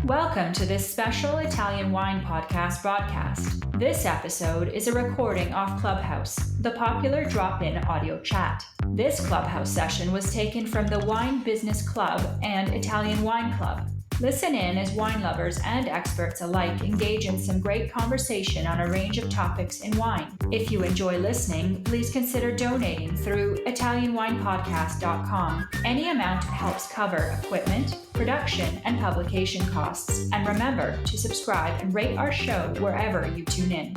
Welcome to this special Italian wine podcast broadcast. This episode is a recording off Clubhouse, the popular drop-in audio chat. This Clubhouse session was taken from the Wine Business Club and Italian Wine Club. Listen in as wine lovers and experts alike engage in some great conversation on a range of topics in wine. If you enjoy listening, please consider donating through ItalianWinepodcast.com. Any amount helps cover equipment, production, and publication costs. And remember to subscribe and rate our show wherever you tune in.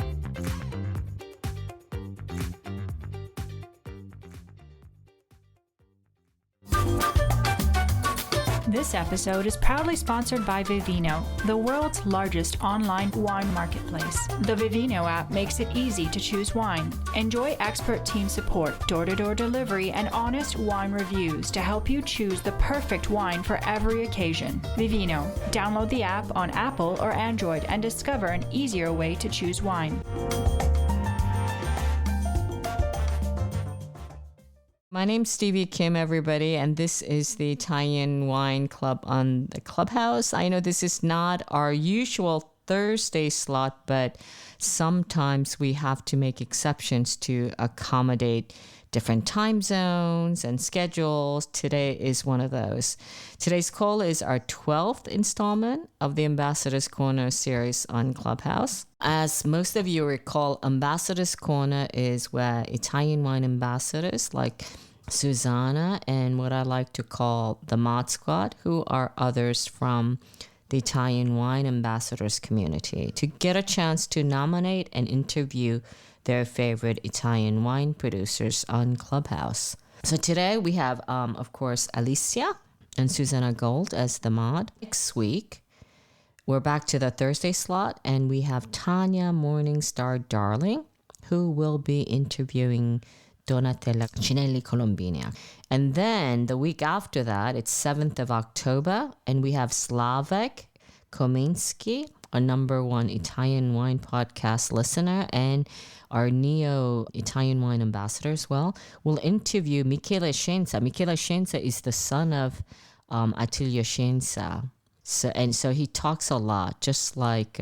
This episode is proudly sponsored by Vivino, the world's largest online wine marketplace. The Vivino app makes it easy to choose wine. Enjoy expert team support, door-to-door delivery, and honest wine reviews to help you choose the perfect wine for every occasion. Vivino. Download the app on Apple or Android and discover an easier way to choose wine. My name's Stevie Kim, everybody, and this is the Italian Wine Club on the Clubhouse. I know this is not our usual Thursday slot, but sometimes we have to make exceptions to accommodate different time zones and schedules. Today is one of those. Today's call is our 12th installment of the Ambassador's Corner series on Clubhouse. As most of you recall, Ambassador's Corner is where Italian wine ambassadors like Susannah and what I like to call the Mod Squad, who are others from the Italian wine ambassadors community, to get a chance to nominate and interview their favorite Italian wine producers on Clubhouse. So today we have, of course, Alicia and Susannah Gold as the mod. Next week, we're back to the Thursday slot, and we have Tanya Morningstar Darling, who will be interviewing Donatella Cinelli Colombina. And then the week after that, it's 7th of October, and we have Slavek Kominski, a number one Italian wine podcast listener and our neo-Italian wine ambassador as well. We'll interview Michele Scienza. Michele Scienza is the son of Attilio Scienza. So he talks a lot, just like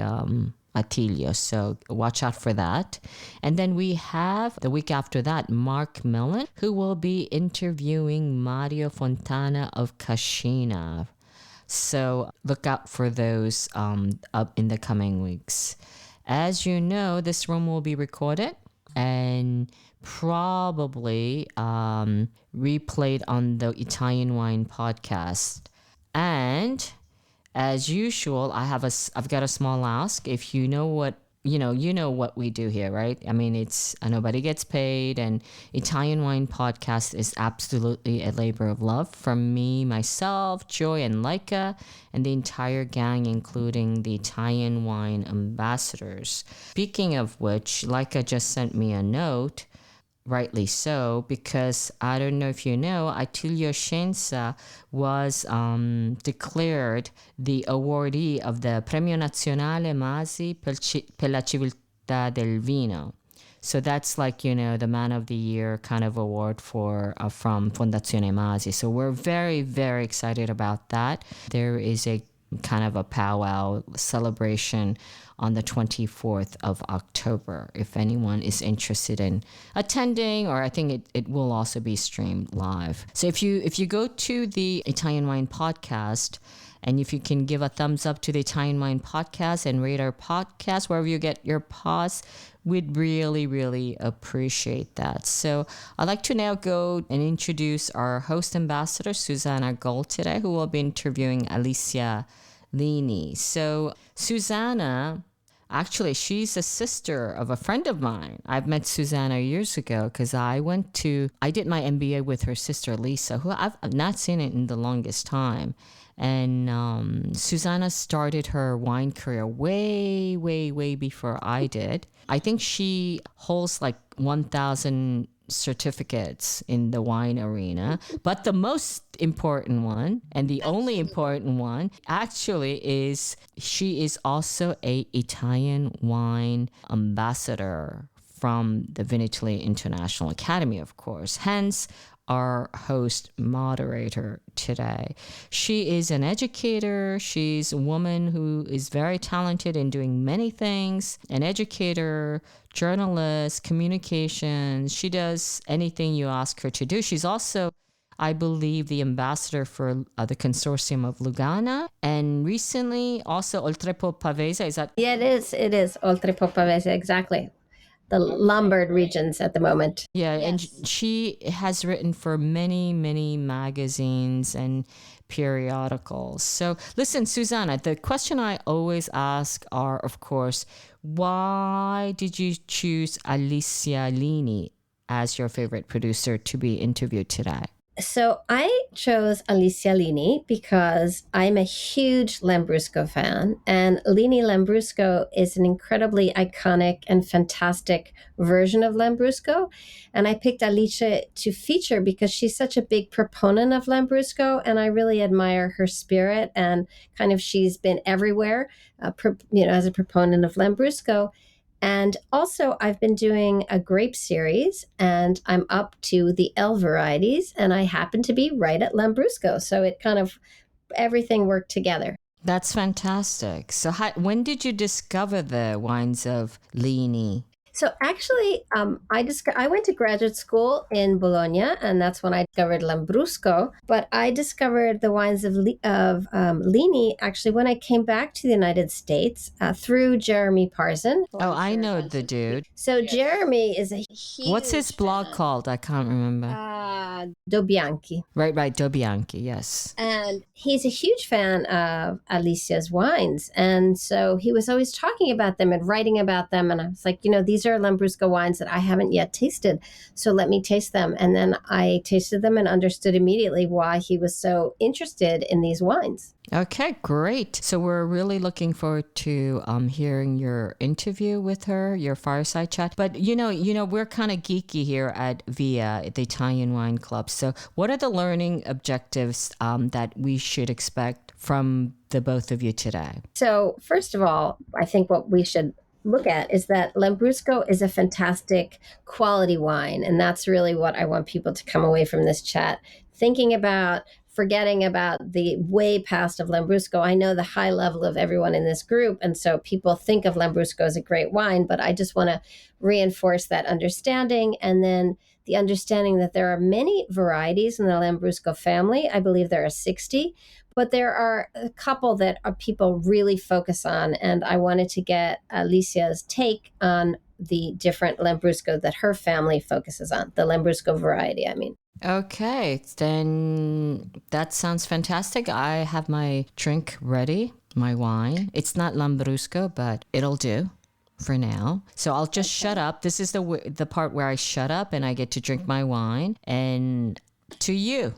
Attilio. So watch out for that. And then we have, the week after that, Mark Millen, who will be interviewing Mario Fontana of Cascina. So look out for those up in the coming weeks. As you know, this room will be recorded and probably replayed on the Italian Wine Podcast. And as usual, I've got a small ask. If you know what you know what we do here, right? I mean, it's nobody gets paid, and Italian Wine Podcast is absolutely a labor of love from me, myself, Joy, and Laika, and the entire gang, including the Italian Wine Ambassadors. Speaking of which, Laika just sent me a note, rightly so, because I don't know if you know, Attilio Scienza was declared the awardee of the Premio Nazionale Masi per la Civiltà del Vino. So that's like, the Man of the Year kind of award from Fondazione Masi. So we're very, very excited about that. There is a kind of a powwow celebration on the 24th of October, if anyone is interested in attending, or I think it will also be streamed live. So if you go to the Italian Wine Podcast, and if you can give a thumbs up to the Italian Wine Podcast and rate our podcast wherever you get your pods, we'd really, really appreciate that. So I'd like to now go and introduce our host ambassador, Susannah Gold, today, who will be interviewing Alicia Lini. So Susannah, actually, she's a sister of a friend of mine. I've met Susannah years ago because I did my MBA with her sister Lisa, who I've not seen it in the longest time. And Susannah started her wine career way, way, way before I did. I think she holds like 1,000 certificates in the wine arena, but the most important one and the only important one actually is she is also a Italian wine ambassador from the Vinitaly International Academy, of course, hence our host moderator today. She is an educator. She's a woman who is very talented in doing many things, an educator, journalist, communications. She does anything you ask her to do. She's also, I believe, the ambassador for the consortium of Lugana. And recently, also Oltrepo Pavese. Is that? Yeah, it is. It is Oltrepo Pavese, exactly. The Lombard regions at the moment. Yeah, Yes. and she has written for many, many magazines and periodicals. So listen, Susannah, the question I always ask are, of course, why did you choose Alicia Lini as your favorite producer to be interviewed today? So I chose Alicia Lini because I'm a huge Lambrusco fan, and Lini Lambrusco is an incredibly iconic and fantastic version of Lambrusco. And I picked Alicia to feature because she's such a big proponent of Lambrusco, and I really admire her spirit, and kind of she's been everywhere, as a proponent of Lambrusco. And also, I've been doing a grape series, and I'm up to the L varieties, and I happen to be right at Lambrusco. So it kind of, everything worked together. That's fantastic. So when did you discover the wines of Lini? So actually, I went to graduate school in Bologna, and that's when I discovered Lambrusco. But I discovered the wines of Lini actually when I came back to the United States through Jeremy Parson. Oh, I know the dude. So yes. Jeremy is a huge What's his blog fan. called? I can't remember. Do Bianchi. Right, Do Bianchi, yes. And he's a huge fan of Alicia's wines. And so he was always talking about them and writing about them. And I was like, these are Lambrusco wines that I haven't yet tasted. So let me taste them. And then I tasted them and understood immediately why he was so interested in these wines. Okay, great. So we're really looking forward to hearing your interview with her, your fireside chat. But we're kind of geeky here at VIA, the Italian Wine Club. So what are the learning objectives that we should expect from the both of you today? So first of all, I think what we should look at is that Lambrusco is a fantastic quality wine. And that's really what I want people to come away from this chat thinking about, forgetting about the way past of Lambrusco. I know the high level of everyone in this group, and so people think of Lambrusco as a great wine, but I just want to reinforce that understanding, and then the understanding that there are many varieties in the Lambrusco family. I believe there are 60, but there are a couple that people really focus on, and I wanted to get Alicia's take on the different Lambrusco that her family focuses on, the Lambrusco variety, I mean. Okay, then that sounds fantastic. I have my drink ready, my wine. It's not Lambrusco, but it'll do for now. So I'll just shut up. This is the part where I shut up and I get to drink my wine. And to you.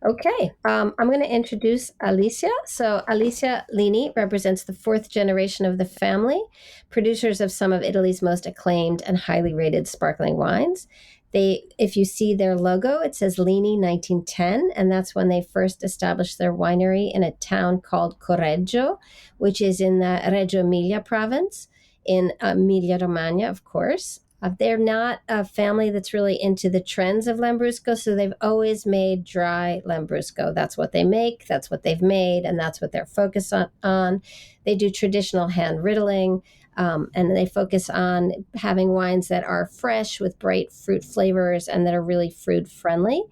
Okay, I'm going to introduce Alicia. So Alicia Lini represents the fourth generation of the family, producers of some of Italy's most acclaimed and highly rated sparkling wines. If you see their logo, it says Lini 1910, and that's when they first established their winery in a town called Correggio, which is in the Reggio Emilia province in Emilia-Romagna, of course. They're not a family that's really into the trends of Lambrusco, so they've always made dry Lambrusco. That's what they make, that's what they've made, and that's what they're focused on. They do traditional hand riddling, and they focus on having wines that are fresh with bright fruit flavors and that are really fruit friendly.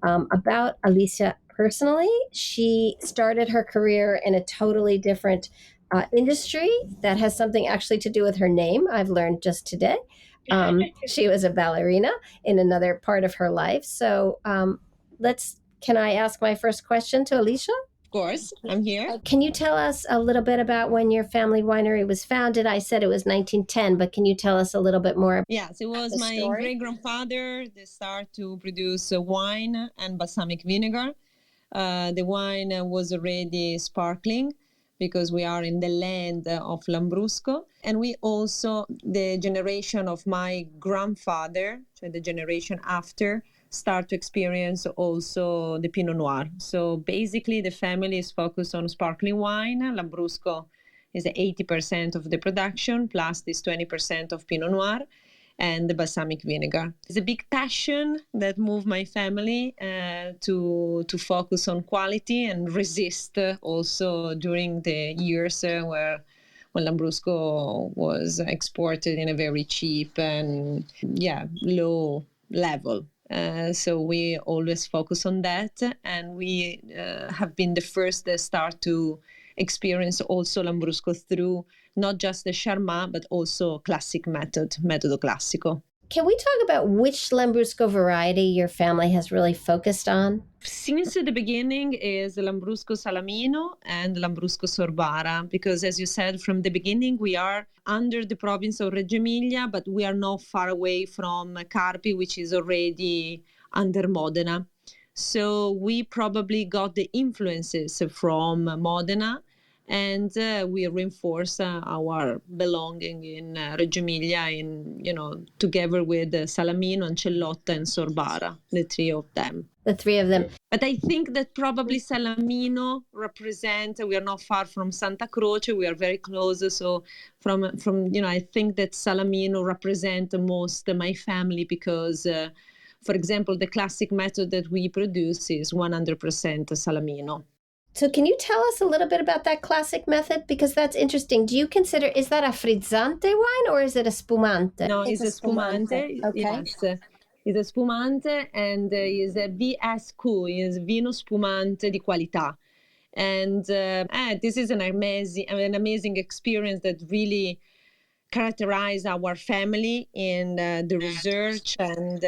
About Alicia personally, she started her career in a totally different industry that has something actually to do with her name, I've learned just today. She was a ballerina in another part of her life. So can I ask my first question to Alicia? Of course, I'm here. Can you tell us a little bit about when your family winery was founded? I said it was 1910, but can you tell us a little bit more? Yes, it was my great-grandfather that started to produce wine and balsamic vinegar. The wine was already sparkling because we are in the land of Lambrusco. And we also, the generation of my grandfather, so the generation after, start to experience also the Pinot Noir. So basically the family is focused on sparkling wine. Lambrusco is 80% of the production, plus this 20% of Pinot Noir. and the balsamic vinegar. It's a big passion that moved my family to focus on quality and resist also during the years where when Lambrusco was exported in a very cheap and low level. So we always focus on that, and we have been the first that start to experience also Lambrusco through not just the Charmat, but also classic metodo classico. Can we talk about which Lambrusco variety your family has really focused on? Since the beginning is Lambrusco Salamino and Lambrusco Sorbara, because as you said, from the beginning, we are under the province of Reggio Emilia, but we are not far away from Carpi, which is already under Modena. So we probably got the influences from Modena, and we reinforce our belonging in Reggio Emilia, together with Salamino, Ancellotta, and Sorbara, the three of them. The three of them. But I think that probably Salamino we are not far from Santa Croce, we are very close. So from I think that Salamino represent most my family because, for example, the classic method that we produce is 100% Salamino. So can you tell us a little bit about that classic method? Because that's interesting. Do you consider, is that a frizzante wine or is it a spumante? No, it's a spumante. Okay. Yes. It's a spumante and is a VSQ, is vino spumante di qualità. And this is an amazing experience that really characterized our family in the research, and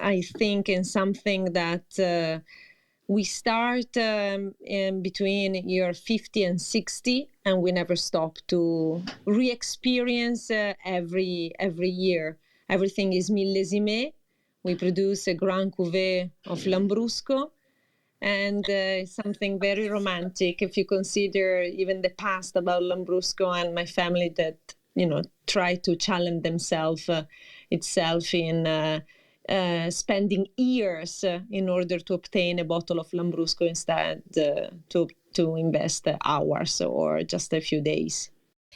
I think in something that we start in between year 50 and 60, and we never stop to re-experience every year. Everything is millésimé. We produce a Grand Cuvée of Lambrusco, and it's something very romantic if you consider even the past about Lambrusco and my family that, try to challenge themselves itself in spending years in order to obtain a bottle of Lambrusco instead to invest hours or just a few days.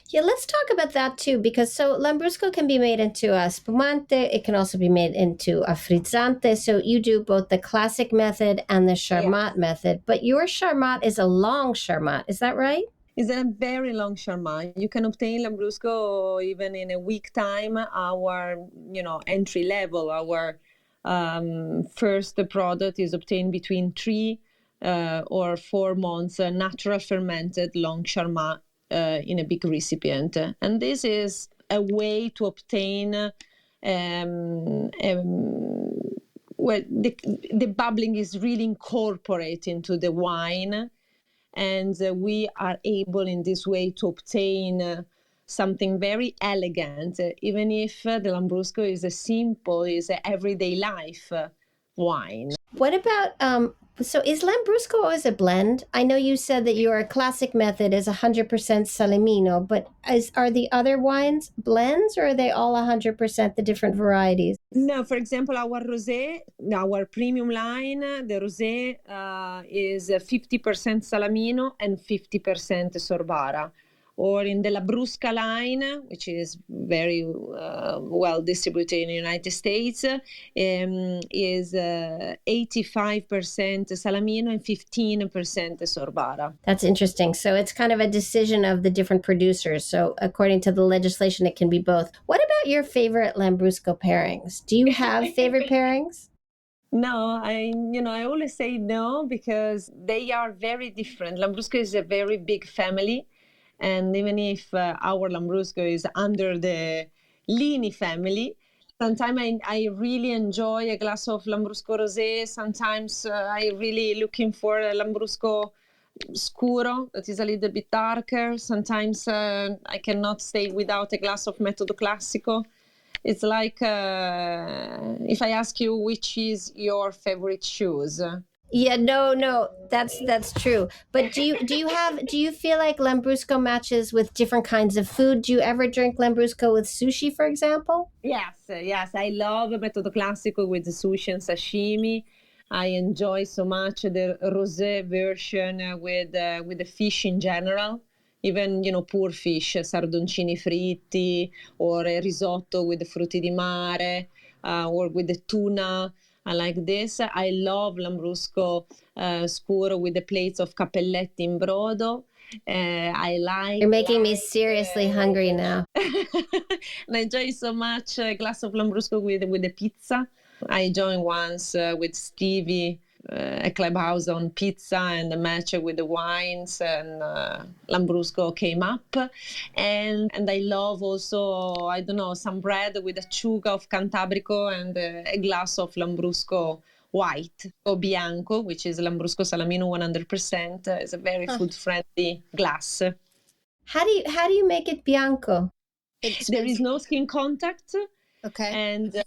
Yeah, let's talk about that too, because so Lambrusco can be made into a spumante. It can also be made into a frizzante. So you do both the classic method and the Charmat method, but your Charmat is a long Charmat. Is that right? It's a very long Charmat. You can obtain Lambrusco even in a week time. Our, entry level, our first product is obtained between 3 or 4 months, natural fermented long Charmat in a big recipient. And this is a way to obtain the bubbling is really incorporated into the wine. And we are able in this way to obtain something very elegant, even if the Lambrusco is is an everyday life wine. What about, so is Lambrusco always a blend? I know you said that your classic method is 100% Salamino, but are the other wines blends, or are they all 100% the different varieties? No, for example, our rosé, our premium line, the rosé is 50% Salamino and 50% Sorbara. Or in the Lambrusca line, which is very well distributed in the United States, is 85% Salamino and 15% Sorbara. That's interesting. So it's kind of a decision of the different producers. So according to the legislation, it can be both. What about your favorite Lambrusco pairings? Do you have favorite pairings? No, I always say no because they are very different. Lambrusco is a very big family. And even if our Lambrusco is under the Lini family, sometimes I really enjoy a glass of Lambrusco Rosé. Sometimes I really looking for a Lambrusco Scuro that is a little bit darker. Sometimes I cannot stay without a glass of Metodo Classico. It's like if I ask you which is your favorite shoes. Yeah, no, that's true. But do you feel like Lambrusco matches with different kinds of food? Do you ever drink Lambrusco with sushi, for example? Yes. I love Metodo Classico with the sushi and sashimi. I enjoy so much the rosé version with the fish in general. even, poor fish, sardoncini fritti, or a risotto with the frutti di mare, or with the tuna. I like this. I love Lambrusco scuro with the plates of cappelletti in brodo. I like. You're making me seriously hungry now. And I enjoy so much a glass of Lambrusco with the pizza. I joined once with Stevie a Clubhouse on pizza and a match with the wines, and Lambrusco came up. And I love also, I don't know, some bread with acciuga of Cantabrico and a glass of Lambrusco white or bianco, which is Lambrusco Salamino 100%. It's a very food-friendly glass. How do you make it bianco? There is no skin contact. Okay. And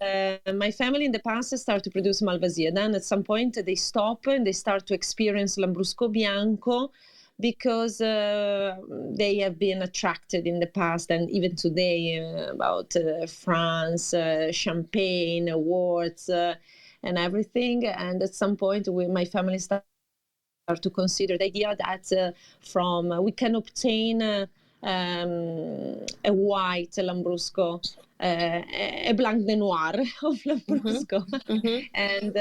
my family in the past started to produce Malvasia. Then at some point they stop and they start to experience Lambrusco Bianco because they have been attracted in the past and even today about France, champagne, awards, and everything. And at some point my family started to consider the idea that we can obtain a white Lambrusco, a blanc de noir of Lambrusco. And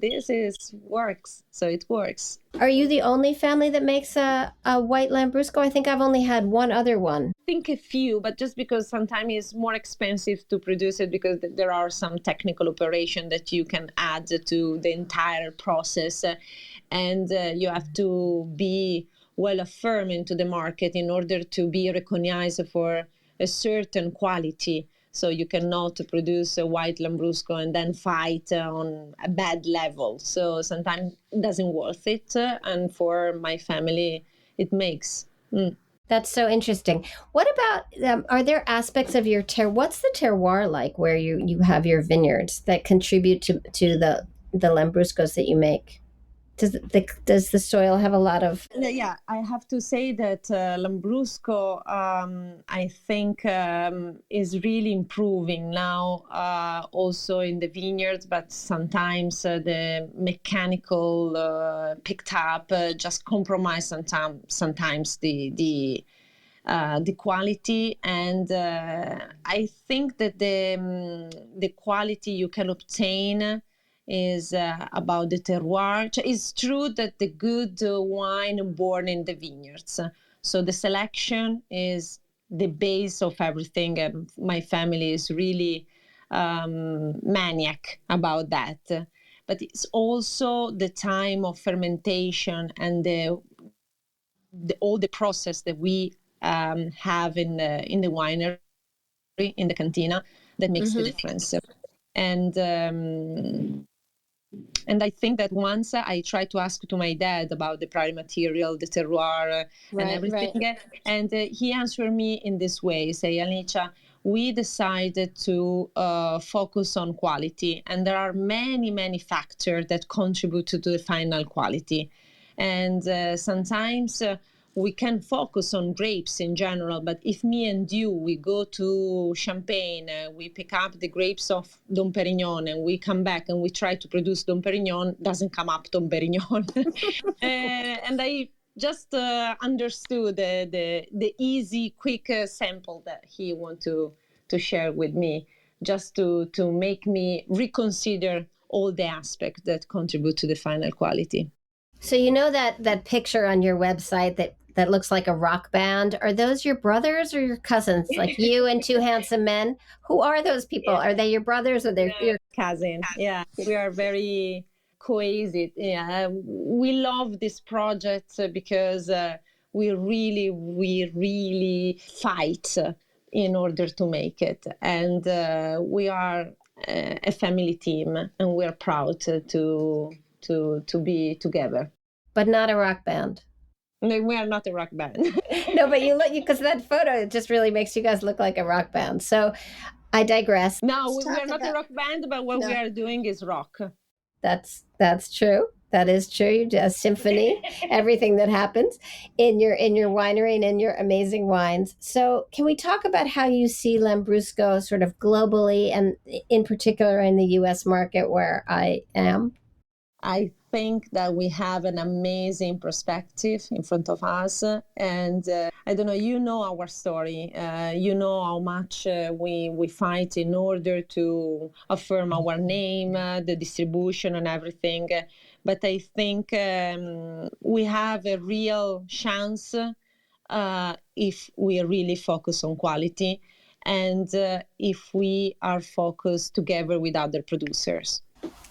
this works. So it works. Are you the only family that makes a white Lambrusco? I think I've only had one other one. I think a few, but just because sometimes it's more expensive to produce it because there are some technical operation that you can add to the entire process. And you have to be well affirmed into the market in order to be recognized for a certain quality. So you cannot produce a white Lambrusco and then fight on a bad level. So sometimes it doesn't worth it. And for my family, it makes. That's so interesting. What about, are there aspects of your what's the terroir like where you have your vineyards that contribute to the Lambruscos that you make? Does the soil have a lot of? Yeah, I have to say that Lambrusco, I think, is really improving now, also in the vineyards. But sometimes the mechanical picked up just compromise sometimes the quality, and I think that the quality you can obtain is about the terroir. It's true that the good wine born in the vineyards. So the selection is the base of everything. And my family is really maniac about that. But it's also the time of fermentation and all the process that we have in the winery, in the cantina, that makes the difference. And I think that once I tried to ask to my dad about the primary material, the terroir, and everything, and he answered me in this way, say, Alicia, we decided to focus on quality, and there are many, many factors that contribute to the final quality. And sometimes we can focus on grapes in general, but if me and you, we go to Champagne, we pick up the grapes of Dom Perignon and we come back and we try to produce Dom Perignon, doesn't come up Dom Perignon. And I just understood the easy, quick sample that he want to share with me, just to make me reconsider all the aspects that contribute to the final quality. So you know that picture on your website that looks like a rock band? Are those your brothers or your cousins? Like you and two handsome men? Who are those people? Are they your brothers or they're your cousins? Yeah, we are very cohesive. Yeah, we love this project because we really fight in order to make it, and we are a family team, and we're proud to be together. But not a rock band. No, we are not a rock band. No, but you look, because that photo just really makes you guys look like a rock band. So I digress. No, we are not a rock band, but what we are doing is rock. That's true. That is true. You do a symphony, everything that happens in your winery and in your amazing wines. So can we talk about how you see Lambrusco sort of globally and in particular in the U.S. market where I am? I think that we have an amazing perspective in front of us. And I don't know, you know our story. You know how much we fight in order to affirm our name, the distribution and everything. But I think we have a real chance if we really focus on quality and if we are focused together with other producers.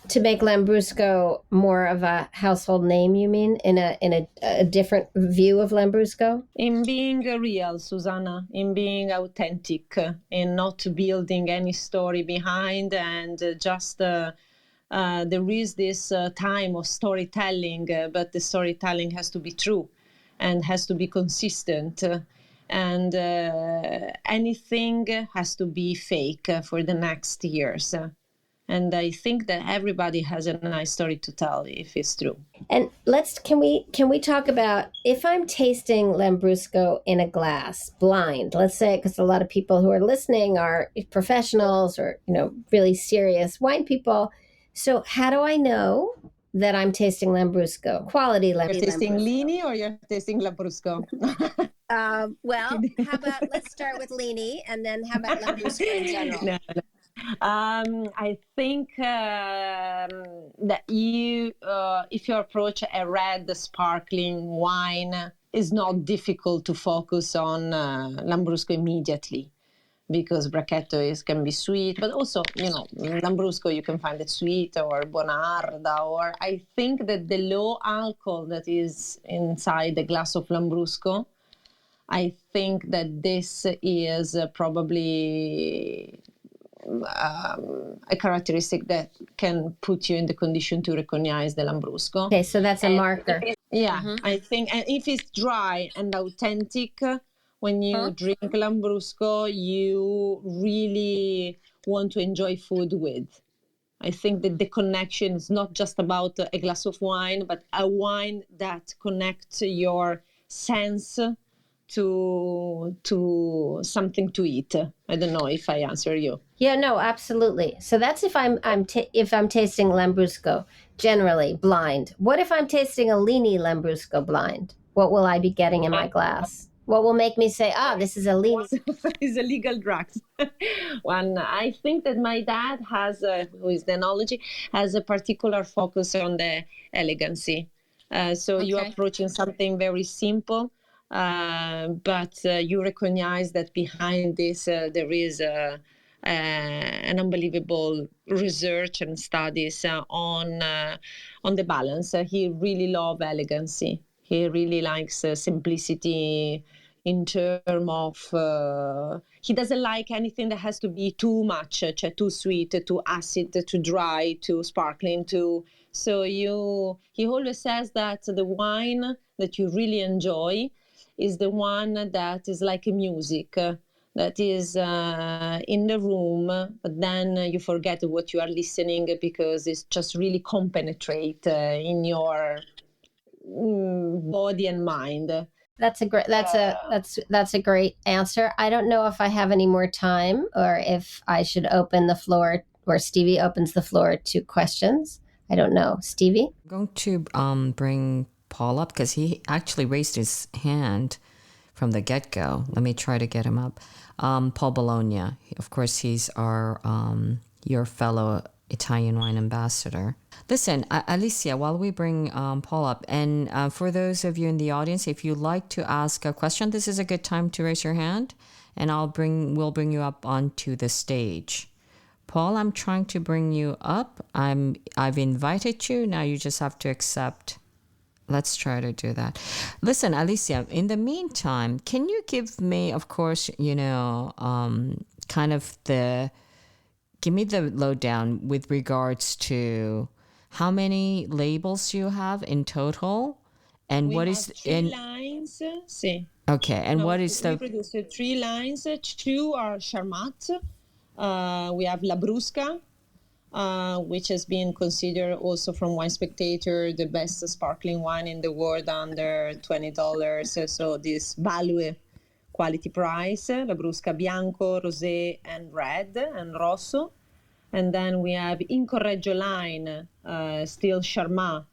To make Lambrusco more of a household name, you mean, in a different view of Lambrusco? In being real, Susannah, in being authentic, in not building any story behind, and just there is this time of storytelling, but the storytelling has to be true and has to be consistent. And anything has to be fake for the next years. And I think that everybody has a nice story to tell if it's true. And can we talk about, if I'm tasting Lambrusco in a glass, blind, let's say, because a lot of people who are listening are professionals or, really serious wine people. So how do I know that I'm tasting Lambrusco, quality Lambrusco? You're tasting Lini or you're tasting Lambrusco? Well, how about, let's start with Lini, and then how about Lambrusco in general? No. I think that if you approach a red sparkling wine, it's not difficult to focus on Lambrusco immediately, because Bracchetto can be sweet, but also, Lambrusco, you can find it sweet, or Bonarda, or I think that the low alcohol that is inside the glass of Lambrusco, I think that this is probably a characteristic that can put you in the condition to recognize the Lambrusco. Okay, so that's a marker. Yeah, I think, and if it's dry and authentic, when you drink Lambrusco, you really want to enjoy food with. I think that the connection is not just about a glass of wine, but a wine that connects your sense to something to eat. I don't know if I answer you. Yeah, no, absolutely. So that's if I'm tasting Lambrusco, generally blind. What if I'm tasting a Lini Lambrusco blind? What will I be getting in my glass? What will make me say, this is a Lini? It's a legal drugs. One, I think that my dad has, who is the enology, has a particular focus on the elegancy. So you're approaching something very simple. But you recognize that behind this there is an unbelievable research and studies on the balance. He really loves elegancy. He really likes simplicity in terms of he doesn't like anything that has to be too much, too sweet, too acid, too dry, too sparkling, too. So he always says that the wine that you really enjoy is the one that is like a music, that is in the room, but then you forget what you are listening because it's just really compenetrate in your body and mind. That's a great answer. I don't know if I have any more time, or if I should open the floor, or Stevie opens the floor to questions. I don't know. Stevie? I'm going to bring Paul up because he actually raised his hand from the get-go. Let me try to get him up. Paul Bologna, of course, he's your fellow Italian wine ambassador. Listen, Alicia, while we bring Paul up, and for those of you in the audience, if you'd like to ask a question, this is a good time to raise your hand, and we'll bring you up onto the stage. Paul, I'm trying to bring you up. I've invited you. Now you just have to accept. Let's try to do that. Listen, Alicia, in the meantime, can you give me, of course, give me the lowdown with regards to how many labels you have in total, and we what have is three lines. See. Okay, and what is we produce 3 lines. 2 are Charmat. We have La Brusca, which has been considered also from Wine Spectator the best sparkling wine in the world under $20. So this value quality price. La Brusca Bianco, Rosé, and Red, and Rosso. And then we have in Correggio line, still Charmat,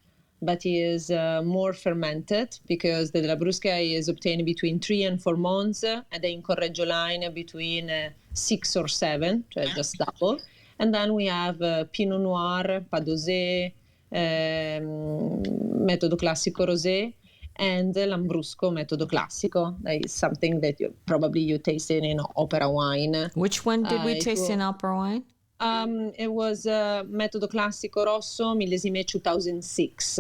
but is more fermented because the Lambrusca is obtained between 3 and 4 months, and the in Correggio line between 6 or 7, so just double. And then we have Pinot Noir, Padosé, Metodo Classico Rosé, and Lambrusco Metodo Classico. That is something that you tasted in Opera Wine. Which one did we taste in Opera Wine? It was Metodo Classico Rosso, millesime 2006.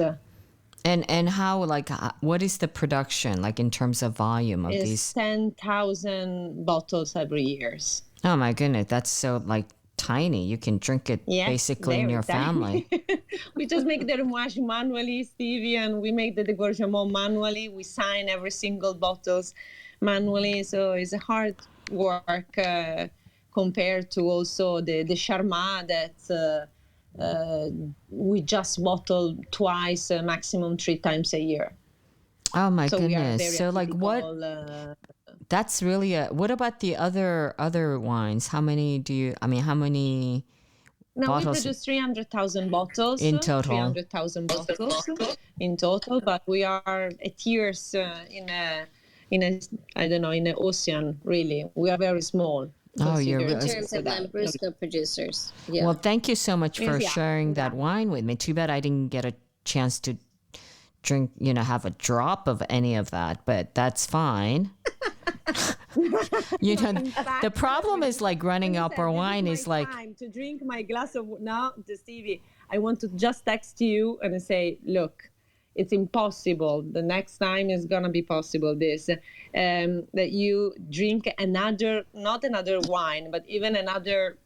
And how, like, what is the production, like, in terms of volume of these? 10,000 bottles every year. Oh, my goodness. That's so, like, tiny. You can drink it basically in your family. We just make the remouage manually, Stevie, and we make the dégorgement manually. We sign every single bottles manually, so it's a hard work compared to also the Charmat that we just bottle twice, maximum 3 times a year. Oh my so goodness! So like what? That's really what about the other wines? How many do you? I mean, how many? Now we produce 300,000 bottles in total. 300,000 bottles in total, but we are at years in a I don't know, in the ocean. Really, we are very small. Oh, you're in terms of Lambrusco producers. Yeah. Well, thank you so much for sharing that wine with me. Too bad I didn't get a chance to drink, have a drop of any of that, but that's fine. The problem is like running up our wine is like time to drink my glass of now, Stevie. I want to just text you and say, look, it's impossible. The next time is gonna be possible. That you drink not another wine, but even another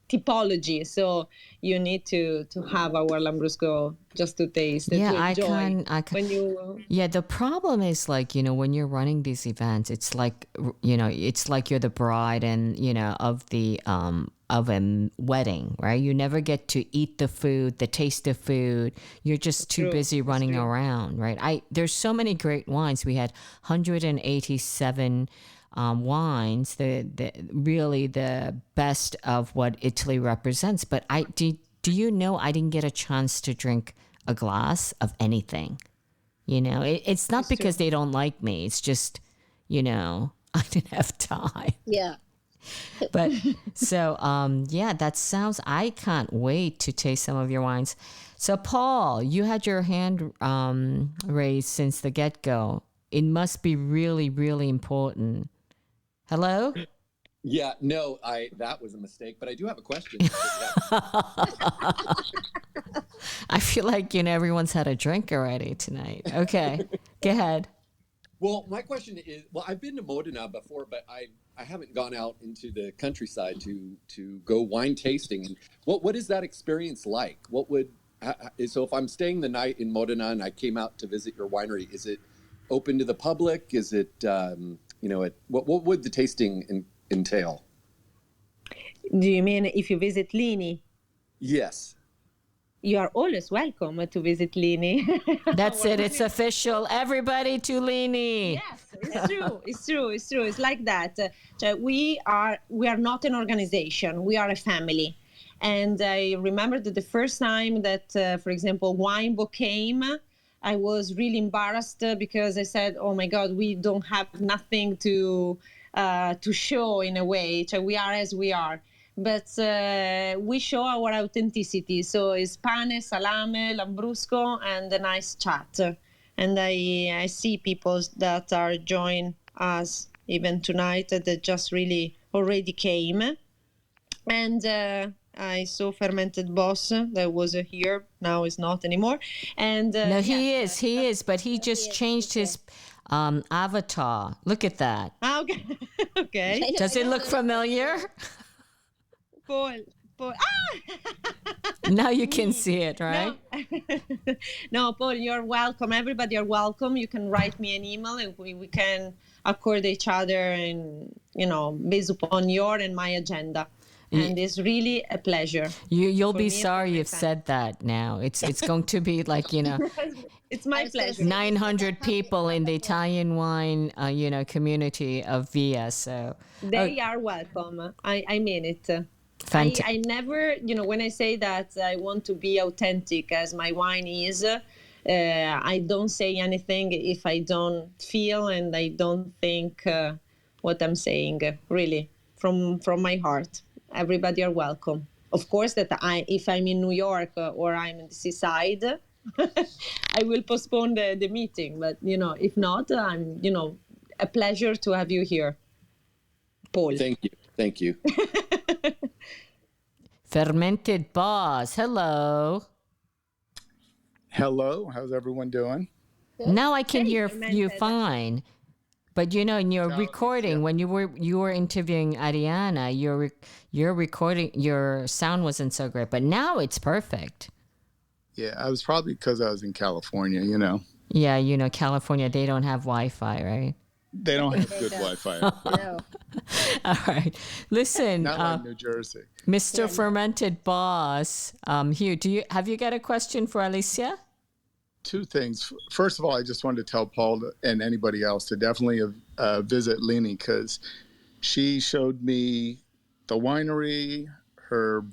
typology. So you need to have our Lambrusco just to taste. Yeah, to enjoy. I can. Yeah, the problem is like when you're running these events, it's like it's like you're the bride and of a wedding, right? You never get to eat the food, the taste of food. You're just too busy running around, right? There's so many great wines. We had 187 wines, the really the best of what Italy represents. But do you know I didn't get a chance to drink a glass of anything. It's not because they don't like me. It's just, I didn't have time. Yeah. But so, that sounds, I can't wait to taste some of your wines. So Paul, you had your hand raised since the get-go. It must be really, really important. Hello? Yeah, no, that was a mistake, but I do have a question. I feel like, everyone's had a drink already tonight. Okay, go ahead. Well, my question is, I've been to Modena before, but I haven't gone out into the countryside to go wine tasting. And what is that experience like? So if I'm staying the night in Modena and I came out to visit your winery, is it open to the public? Is it, what would the tasting entail? Do you mean if you visit Lini? Yes. You are always welcome to visit Lini. That's it. It's official. Everybody to Lini. Yes, it's true. It's like that. We are not an organization. We are a family. And I remember that the first time that, for example, Wine Book came, I was really embarrassed because I said, "Oh my God, we don't have nothing to show in a way. We are as we are." But we show our authenticity. So it's pane, salame, lambrusco, and a nice chat. And I see people that are joining us even tonight that just really already came. And I saw Fermented Boss that was here. Now is not anymore. And no, he is, but he just changed his avatar. Look at that. Okay. Okay. Does it look familiar? Paul. Now you can see it, right? No, Paul, you're welcome. Everybody are welcome. You can write me an email and we can accord each other and, based upon your and my agenda. And it's really a pleasure. You'll be sorry you've said that now. It's going to be like, It's my pleasure. 900 people in the Italian wine, community of Via. So they are welcome. I mean it. I never, when I say that I want to be authentic as my wine is, I don't say anything if I don't feel and I don't think what I'm saying, really, from my heart. Everybody are welcome. Of course, that if I'm in New York or I'm in the seaside, I will postpone the meeting. But, if not, I'm, a pleasure to have you here, Paul. Thank you. Thank you. Fermented Boss, hello. Hello, how's everyone doing? Now I can hear you fine. But in your recording, when you were interviewing Ariana, your recording, your sound wasn't so great. But now it's perfect. Yeah, I was probably because I was in California, Yeah, California, they don't have Wi-Fi, right? They don't have good Wi-Fi. No. All right. Listen, Not like New Jersey. Mr. Fermented Boss, Hugh, have you got a question for Alicia? Two things. First of all, I just wanted to tell Paul and anybody else to definitely visit Lini, because she showed me the winery, her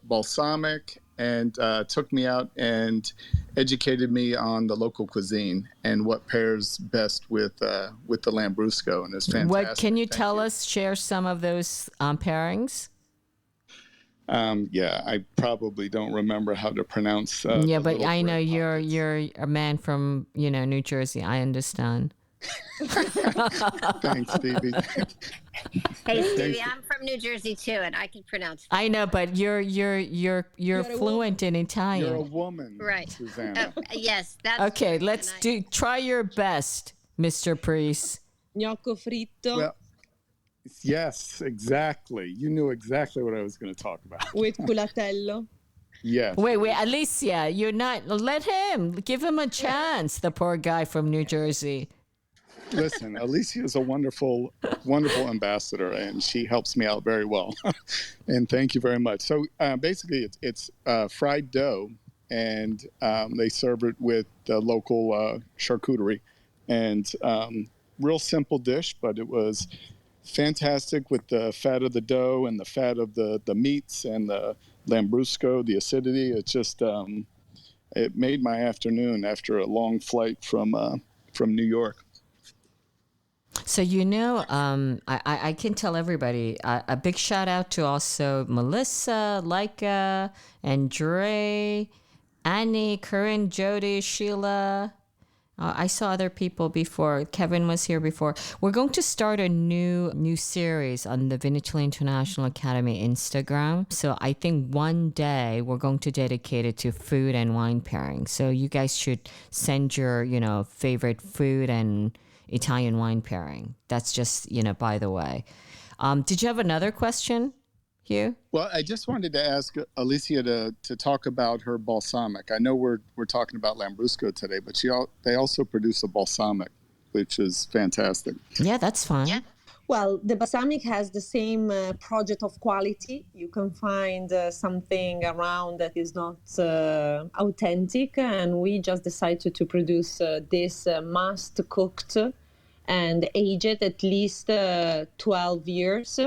balsamic, and took me out and educated me on the local cuisine and what pairs best with the Lambrusco, and it's fantastic. What can you tell us? Share some of those pairings. Yeah, I probably don't remember how to pronounce. Yeah, but I know you're a man from New Jersey. I understand. Thanks, Stevie. Hey, Stevie, I'm from New Jersey too, and I can pronounce. I know, but you're fluent in Italian. You're a woman, right, Susannah. Yes, that's okay. true, Let's try your best, Mr. Priest. Gnocco fritto. Well, yes, exactly. You knew exactly what I was going to talk about. With culatello. Yes. Wait, Alicia, you're not. Let him. Give him a chance. The poor guy from New Jersey. Listen, Alicia is a wonderful, wonderful ambassador, and she helps me out very well. And thank you very much. So basically, it's fried dough, and they serve it with the local charcuterie. And real simple dish, but it was fantastic with the fat of the dough and the fat of the meats and the Lambrusco, the acidity. It just it made my afternoon after a long flight from New York. So I can tell everybody a big shout out to also Melissa, Laika, Andre, Annie, Corinne, Jody, Sheila. I saw other people before. Kevin was here before. We're going to start a new series on the Vinitaly International Academy Instagram. So I think one day we're going to dedicate it to food and wine pairing. So you guys should send your favorite food and Italian wine pairing. That's just, by the way. Did you have another question, Hugh? Well, I just wanted to ask Alicia to talk about her balsamic. I know we're talking about Lambrusco today, but they also produce a balsamic, which is fantastic. Yeah, that's fine. Yeah. Well, the balsamic has the same project of quality. You can find something around that is not authentic, and we just decided to produce this must cooked and aged at least 12 years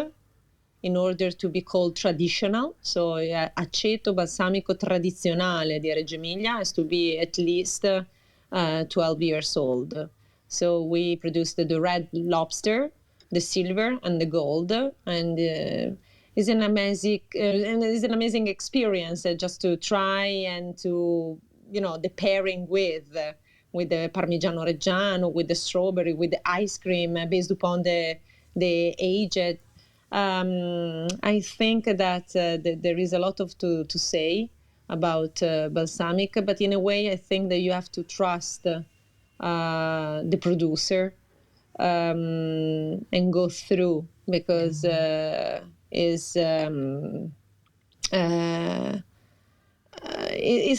in order to be called traditional. So aceto balsamico tradizionale di Reggio Emilia has to be at least 12 years old. So we produced the red lobster, the silver, and the gold, and it's an amazing experience just to try and to the pairing with the Parmigiano Reggiano, with the strawberry, with the ice cream based upon the aged. I think that there is a lot to say about balsamic, but in a way I think that you have to trust the producer and go through, because it's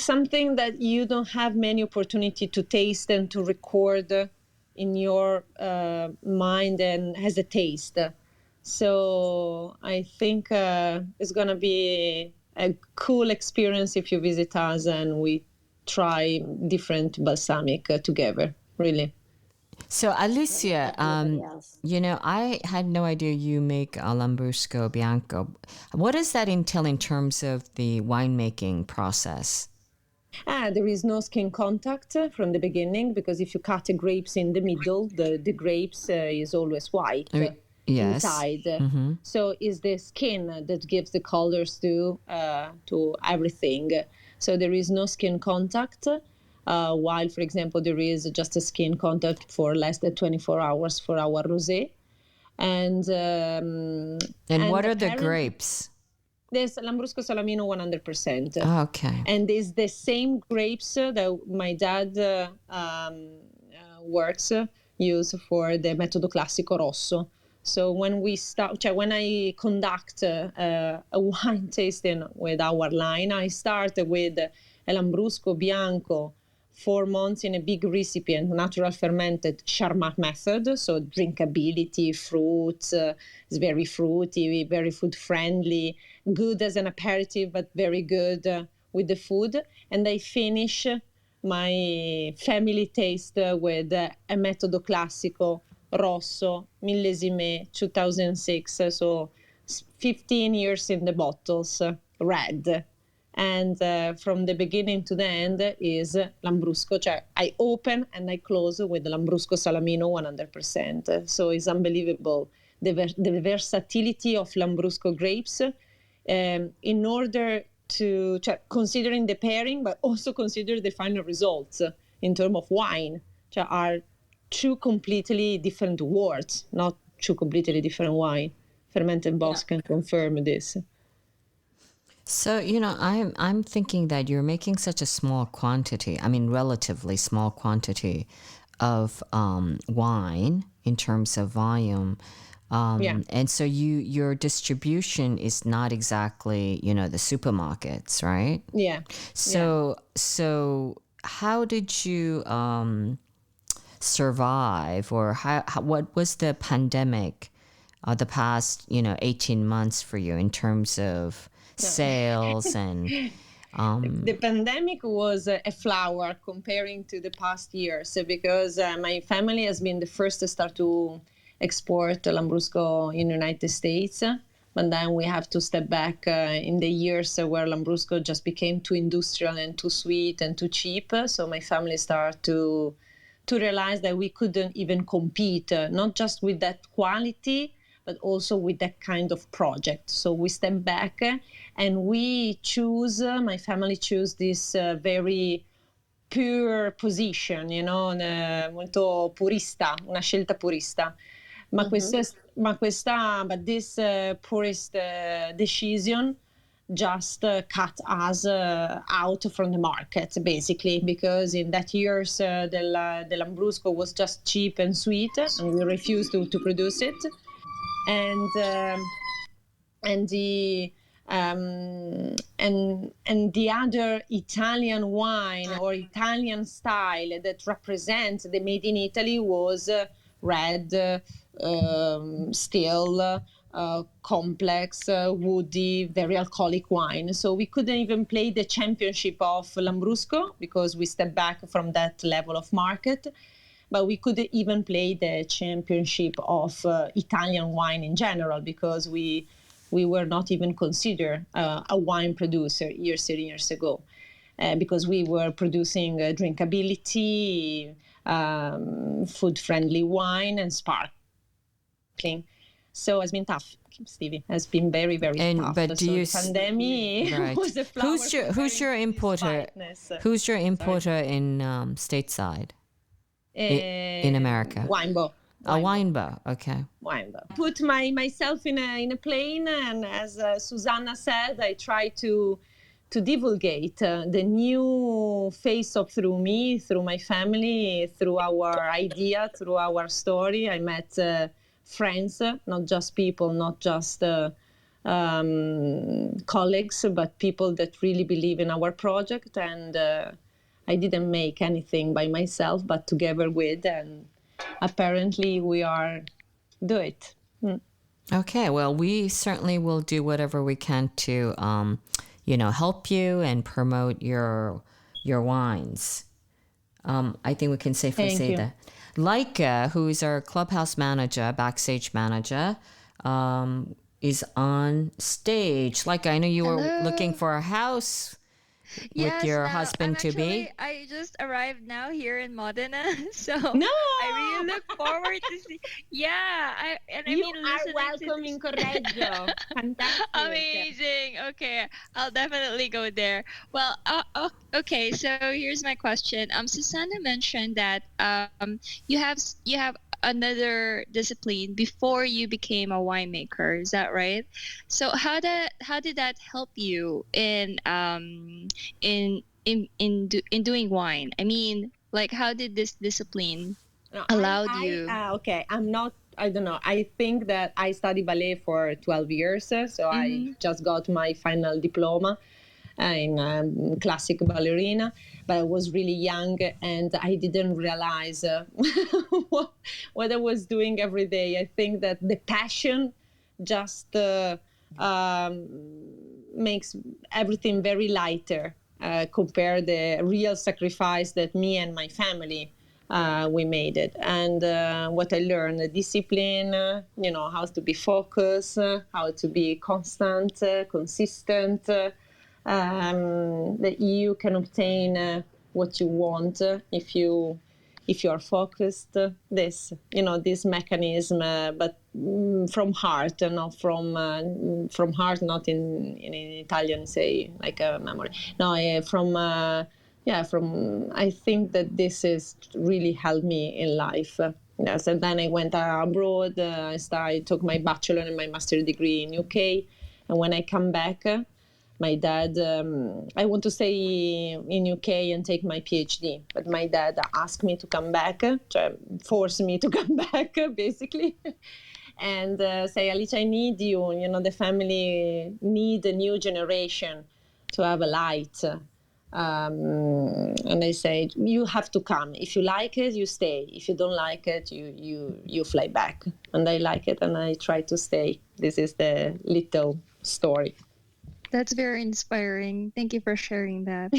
something that you don't have many opportunity to taste and to record in your mind and has a taste. So I think it's going to be a cool experience if you visit us and we try different balsamic together, really. So Alicia, else. I had no idea you make a Lambrusco Bianco. What does that entail in terms of the winemaking process? There is no skin contact from the beginning, because if you cut the grapes in the middle, the grapes is always white Yes. inside. So it's the skin that gives the colors to everything. So there is no skin contact. While, for example, there is just a skin contact for less than 24 hours for our rosé. And what are the grapes? There's Lambrusco Salamino 100%. Okay. And it's the same grapes that my dad use for the Metodo Classico Rosso. So when I conduct a wine tasting with our line, I start with a Lambrusco Bianco, 4 months in a big recipient, natural fermented Charmat method. So drinkability, fruits, it's very fruity, very food friendly, good as an aperitif, but very good with the food. And I finish my family taste with a Metodo Classico Rosso, millesime 2006, so 15 years in the bottles, red. And from the beginning to the end is Lambrusco. I open and I close with Lambrusco Salamino 100%. So it's unbelievable, the versatility of Lambrusco grapes, in order to considering the pairing, but also consider the final results in terms of wine, are two completely different words, not two completely different wine. Fermented Box can confirm this. So, I'm thinking that you're making such a small quantity, relatively small quantity of wine in terms of volume. And so your distribution is not exactly, the supermarkets, right? Yeah. So how did you survive, or what was the pandemic the past 18 months for you in terms of sales and the pandemic was a flower comparing to the past years, because my family has been the first to start to export Lambrusco in the United States, but then we have to step back in the years where Lambrusco just became too industrial and too sweet and too cheap. So my family started to realize that we couldn't even compete, not just with that quality, but also with that kind of project. So we step back and my family choose this very pure position, molto purista, una scelta purista. But this purist decision just cut us out from the market, basically, because in that years the Lambrusco was just cheap and sweet, and we refused to produce it. And the other Italian wine or Italian style that represents the made in Italy was red, still, complex, woody, very alcoholic wine. So we couldn't even play the championship of Lambrusco because we stepped back from that level of market. But we couldn't even play the championship of Italian wine in general, because we were not even considered a wine producer years and years ago, because we were producing drinkability, food-friendly wine and sparkling. So it's been tough, Stevie. It's been very, very tough. But do you pandemic was a flower. Who's your importer? Who's your importer in stateside? In America? Winebow. Winebow, okay. Winebow. Put myself in a plane, and as Susannah said, I try to divulgate the new face of through me, through my family, through our idea, through our story. I met friends, not just people, not just colleagues, but people that really believe in our project. And I didn't make anything by myself, but together with, and apparently we are do it. Okay, well, we certainly will do whatever we can to, help you and promote your wines. I think we can safely say that. Laika, who is our clubhouse manager, backstage manager, is on stage. Laika, I know you were looking for a house with your husband to be. I just arrived now here in Modena, so No, I really look forward to see. Yeah, you are welcome in Correggio. Fantastic. Amazing. Okay, I'll definitely go there. Well, okay. So here's my question. Susanna mentioned that you have another discipline before you became a winemaker. Is that right? So how did that help you in doing wine? I mean, like, how did this discipline allowed you? Okay, I don't know. I think that I studied ballet for 12 years, so I just got my final diploma in classic ballerina, but I was really young and I didn't realize what I was doing every day. I think that the passion just makes everything very lighter compared the real sacrifice that me and my family we made it. And what I learned, the discipline, how to be focused, how to be constant, consistent, that you can obtain what you want if you are focused. This mechanism, but from heart, not from heart, not in Italian say like a memory. No, from I think that this is really helped me in life. Yes, and then I went abroad. I took my bachelor and my master degree in UK, and when I come back, my dad, I want to stay in UK and take my PhD, but my dad asked me to come back, forced me to come back, basically, and say, Alicia, I need you. The family need a new generation to have a light. And I said, you have to come. If you like it, you stay. If you don't like it, you fly back. And I like it, and I try to stay. This is the little story. That's very inspiring. Thank you for sharing that.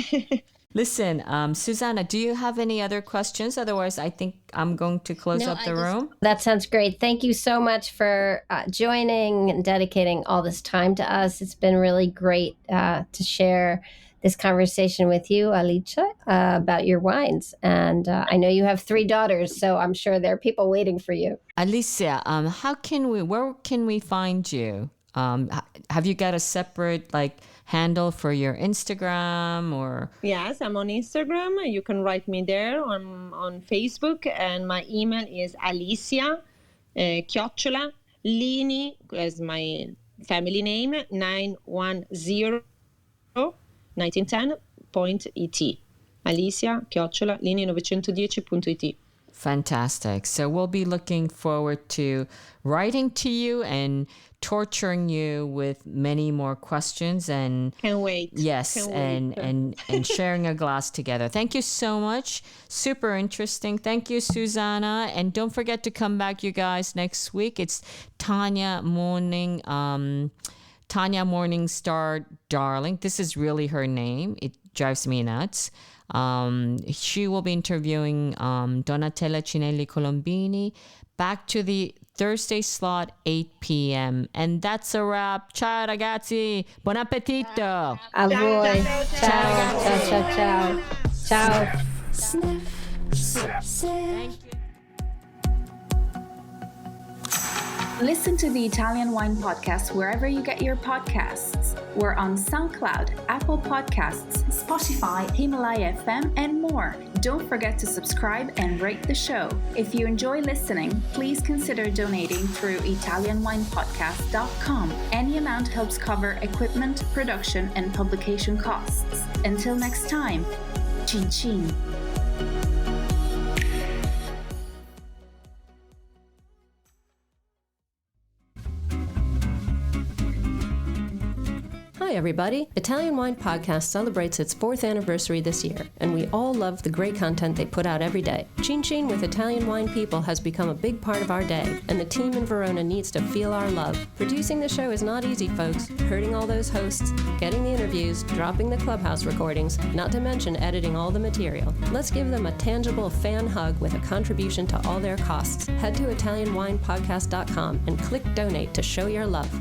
Listen, Susannah, do you have any other questions? Otherwise, I think I'm going to close up the room. That sounds great. Thank you so much for joining and dedicating all this time to us. It's been really great to share this conversation with you, Alicia, about your wines. And I know you have 3 daughters, so I'm sure there are people waiting for you. Alicia, where can we find you? Have you got a separate handle for your Instagram or? Yes, I'm on Instagram. You can write me there on Facebook, and my email is Alicia Lini, as my family name, 910.et. Alicia Lini910.it. Fantastic. So we'll be looking forward to writing to you and torturing you with many more questions, and can't wait. Yes, and sharing a glass together. Thank you so much. Super interesting. Thank you, Susannah. And don't forget to come back, you guys, next week. It's Tanya Morningstar Darling. This is really her name. It drives me nuts. She will be interviewing Donatella Cinelli Colombini. Back to the Thursday slot, 8 p.m. And that's a wrap. Ciao, ragazzi. Buon appetito. A voi. Ciao, ciao, ciao, ciao. Ciao. Thank you. Listen to the Italian Wine Podcast wherever you get your podcasts. We're on SoundCloud, Apple Podcasts, Spotify, Himalaya FM, and more. Don't forget to subscribe and rate the show. If you enjoy listening, please consider donating through ItalianWinePodcast.com. Any amount helps cover equipment, production, and publication costs. Until next time, chin chin. Hi, everybody. Italian Wine Podcast celebrates its 4th anniversary this year, and we all love the great content they put out every day. Chin Chin with Italian wine people has become a big part of our day, and the team in Verona needs to feel our love. Producing the show is not easy, folks. Herding all those hosts, getting the interviews, dropping the Clubhouse recordings, not to mention editing all the material. Let's give them a tangible fan hug with a contribution to all their costs. Head to ItalianWinePodcast.com and click donate to show your love.